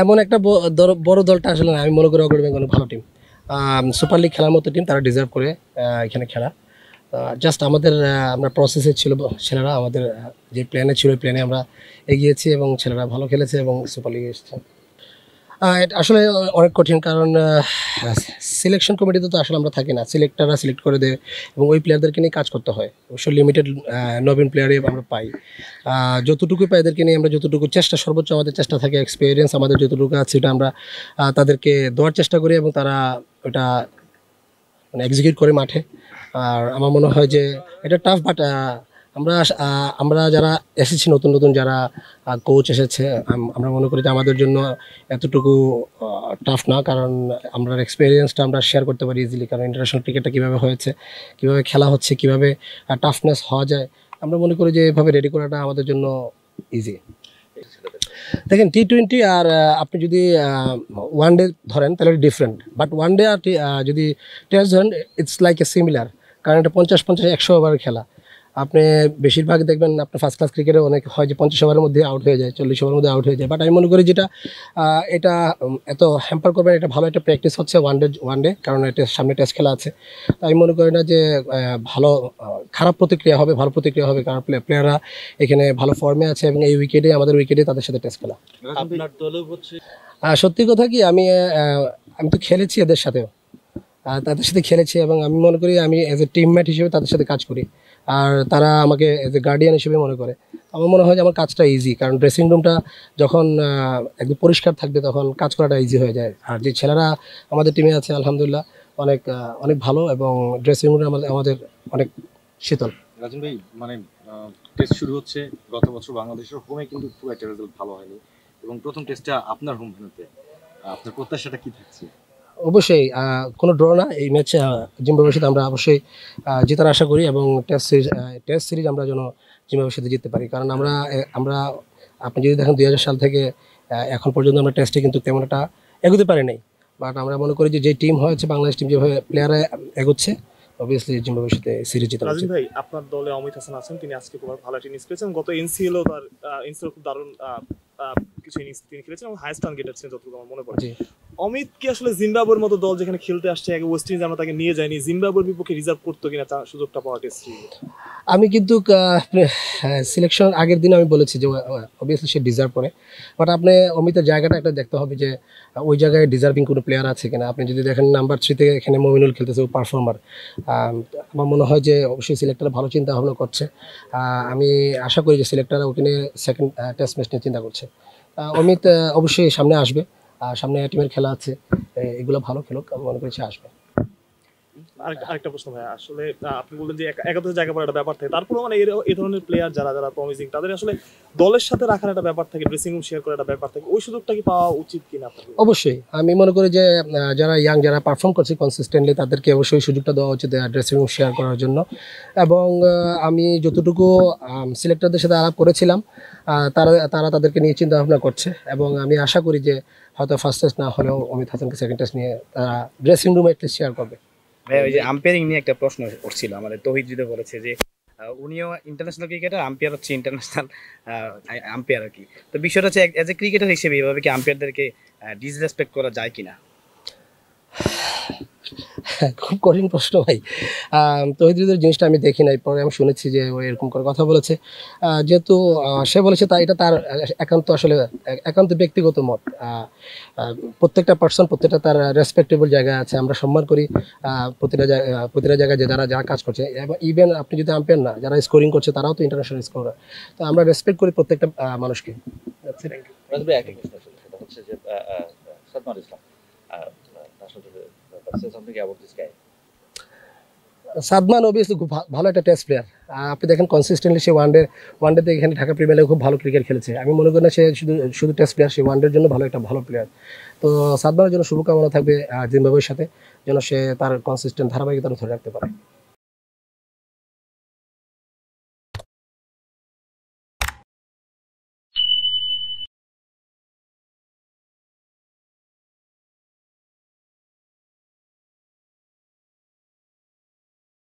এমন একটা বড় দলটা আসলে না, আমি মনে করি অগ্রণী বেঙ্গল ভালো টিম, সুপার লিগ খেলার মতো টিম, তারা ডিজার্ভ করে এখানে খেলা। জাস্ট আমাদের আমরা প্রসেসে ছিল ছেলেরা, আমাদের যে প্ল্যানে ছিল ওই প্ল্যানে আমরা এগিয়েছি এবং ছেলেরা ভালো খেলেছে এবং সুপার লিগে এসেছে। এটা আসলে অনেক কঠিন, কারণ সিলেকশন কমিটিতে তো আসলে আমরা থাকি না, সিলেক্টররা সিলেক্ট করে দেয় এবং ওই প্লেয়ারদেরকে নিয়ে কাজ করতে হয়। অবশ্যই লিমিটেড নবীন প্লেয়ারই আমরা পাই, যতটুকু পাই এদেরকে নিয়ে আমরা যতটুকু চেষ্টা, সর্বোচ্চ আমাদের চেষ্টা থাকে, এক্সপিরিয়েন্স আমাদের যতটুকু আছে এটা আমরা তাদেরকে দেওয়ার চেষ্টা করি এবং তারা ওটা মানে এক্সিকিউট করে মাঠে। আর আমার মনে হয় যে এটা টাফ, বাট আমরা যারা এসেছি নতুন নতুন যারা কোচ এসেছে, আমরা মনে করি যে আমাদের জন্য এতটুকু টাফ না, কারণ আমরা এক্সপিরিয়েন্সটা আমরা শেয়ার করতে পারি ইজিলি, কারণ ইন্টারন্যাশনাল ক্রিকেটটা কীভাবে হয়েছে, কীভাবে খেলা হচ্ছে, কীভাবে টাফনেস হওয়া যায়, আমরা মনে করি যে এভাবে রেডি করাটা আমাদের জন্য ইজি। দেখেন T20 আর আপনি যদি ওয়ান ডে ধরেন তাহলে ডিফারেন্ট, বাট ওয়ান ডে আর যদি টেস্ট ধরেন ইটস লাইক এ সিমিলার, কারণ এটা 50-50 100 ওভারের খেলা। আপনি বেশিরভাগ দেখবেন আপনার ফার্স্ট ক্লাস ক্রিকেটে অনেক হয় যে 50 ওভারের মধ্যে আউট হয়ে যায়, 40 ওভারের মধ্যে আউট হয়ে যায়, বাট আমি মনে করি যেটা এটা এত হ্যাম্পার করবেন, এটা ভালো একটা প্র্যাকটিস হচ্ছে ওয়ান ডে, কারণ এটা সামনে টেস্ট খেলা আছে। তো আমি মনে করি না যে ভালো খারাপ প্রতিক্রিয়া হবে, ভালো প্রতিক্রিয়া হবে, কারণ প্লেয়াররা এখানে ভালো ফর্মে আছে এবং এই উইকেটে আমাদের উইকেটে তাদের সাথে টেস্ট খেলা। সত্যি কথা কি, আমি তো খেলেছি এদের সাথেও, তাদের সাথে খেলেছি এবং আমি মনে করি আমি অ্যাজ এ টিমমেট হিসেবে তাদের সাথে কাজ করি, আর তারা আমাকে অ্যাজ এ গার্ডিয়ান হিসেবে মনে করে। আমার মনে হয় যে আমার কাজটা ইজি, কারণ ড্রেসিং রুমটা যখন একদম পরিষ্কার থাকবে তখন কাজ করাটা ইজি হয়ে যায়। আর যে ছেলেরা আমাদের টিমে আছে আলহামদুলিল্লাহ অনেক অনেক ভালো, এবং ড্রেসিং রুমটা আমাদের অনেক শীতল। রাজন ভাই, মানে টেস্ট শুরু হচ্ছে, গত বছর বাংলাদেশের হোমে কিন্তু খুব একটা রেজাল্ট ভালো হয়নি, এবং প্রথম টেস্টটা আপনার হোম ভেন্যুতে, আপনার প্রত্যাশাটা কি থাকছে? অবশ্যই কোনো ড্র না, এই ম্যাচে জিম্বাবুয়ের সাথে আমরা অবশ্যই জেতার আশা করি, এবং টেস্ট সিরিজ আমরা যেন জিম্বাবুয়ের সাথে জিততে পারি, কারণ আমরা আপনি যদি দেখেন 2000 সাল থেকে এখন পর্যন্ত আমরা টেস্টে কিন্তু তেমন একটা এগোতে পারি নাই, বাট আমরা মনে করি যে টিম হয়েছে বাংলাদেশ টিম, যেভাবে প্লেয়াররা এগোচ্ছে, অবভিয়াসলি জিম্বাবুয়ের সাথে সিরিজ জেতা উচিত। রাজিন ভাই, আপনার দলে অমিত হাসান আছেন, তিনি আজকে খুব ভালো একটা ইনিংস খেলেছেন, গত এনসিএলও তার ইনিংসের খুব দারুণ কিছু ইনিংস তিনি খেলেছেন এবং হাইস্ট রান গেটার ছিলেন যতটুকু আমার মনে পড়ে। অমিত কি আসলে জিম্বাবুয়ের মতো দল যেখানে খেলতে আসছে, আগে ওয়েস্ট ইন্ডিজ আমরা তাকে নিয়ে যাইনি, জিম্বাবুয়ের বিপক্ষে রিজার্ভ করতো কিনা তার সুযোগটা পাওয়া টেস্ট সিরিজে? আমি কিন্তু সিলেকশন আগের দিন আমি বলেছি যে অবভিয়াসলি সে ডিজার্ভ করে, বাট আপনি অমিতের জায়গাটা একটা দেখতে হবে যে ওই জায়গায় ডিজার্ভিং কোনো প্লেয়ার আছে কিনা। আপনি যদি দেখেন নাম্বার 3 এখানে মমিনুল খেলতেছে, ও পারফর্মার, আমার মনে হয় যে অবশ্যই সিলেক্টর ভালো চিন্তা ভাবনা করছে। আমি আশা করি যে সিলেক্টররা ওখানে সেকেন্ড টেস্ট ম্যাচ নিয়ে চিন্তা করছে। অমিত অবশ্যই সামনে আসবে, সামনে টিমের খেলা আছে, এগুলো ভালো খেলুক, আমি মনে করছি আসবে। আরেকটা প্রশ্ন ভাই, আসলে আপনি বললেন যে একাদশ জায়গা পড়ার একটা ব্যাপার থাকে, তারপরে মানে এই ধরনের প্লেয়ার যারা যারা প্রমিজিং তাদের আসলে দলের সাথে রাখার একটা ব্যাপার থাকে, ড্রেসিং রুম শেয়ার করার একটা ব্যাপার থাকে, ওই সুযোগটা কি পাওয়া উচিত কিনা? অবশ্যই আমি মনে করি যে যারা ইয়াং, যারা পারফর্ম করছে কনসিস্টেন্টলি, তাদেরকে অবশ্যই সুযোগটা দেওয়া উচিত ড্রেসিং রুম শেয়ার করার জন্য। এবং আমি যতটুকু সিলেক্টরদের সাথে আলাপ করেছিলাম, তারা তাদেরকে নিয়ে চিন্তা ভাবনা করছে, এবং আমি আশা করি যে হয়তো ফার্স্ট টেস্ট না হলেও অমিত হাসানকে সেকেন্ড টেস্ট নিয়ে তারা ড্রেসিং রুমে অ্যাটলিস্ট শেয়ার করবে। ভাই, ওই যে আম্পায়ারিং নিয়ে একটা প্রশ্ন উঠছিল, আমাদের তৌহিদ যদি বলেছে যে উনিও ইন্টারন্যাশনাল ক্রিকেটার, আম্পায়ার হচ্ছে ইন্টারন্যাশনাল আম্পায়ার আর কি। তো বিষয়টা হচ্ছে অ্যাজ এ ক্রিকেটার হিসেবে এভাবে কি আম্পায়ারদেরকে ডিসরেসপেক্ট করা যায় কিনা? খুব কঠিন প্রশ্ন ভাই। তৌহিদের জিনিসটা আমি দেখি নাই, পরে আমি শুনেছি যে ও এরকম করে কথা বলেছে, যেহেতু সে বলেছে এটা তার একান্ত ব্যক্তিগত মত। প্রত্যেকটা পার্সন প্রত্যেকটা তার রেসপেক্টেবল জায়গা আছে, আমরা সম্মান করি প্রতিটা জায়গায় যে যারা কাজ করছে, এবং ইভেন আপনি যদি আম্পায়ার না, যারা স্কোরিং করছে তারাও তো ইন্টারন্যাশনাল স্কোরার, তো আমরা রেসপেক্ট করি প্রত্যেকটা মানুষকে। সাদমান অবভিয়াসলি খুব ভালো একটা টেস্ট প্লেয়ার, আপনি দেখেন কনসিস্টেন্টলি সে ওয়ানডেতে এখানে ঢাকা প্রিমিয়ার লিগে খুব ভালো ক্রিকেট খেলেছে। আমি মনে করি না সে শুধু টেস্ট প্লেয়ার, সে ওয়ানডের জন্য ভালো প্লেয়ার। তো সাদমানের জন্য শুভকামনা থাকবে জিম্বাবুয়ের সাথে, যেন সে তার কনসিস্টেন্ট ধারাবাহিকতা ধরে রাখতে পারে।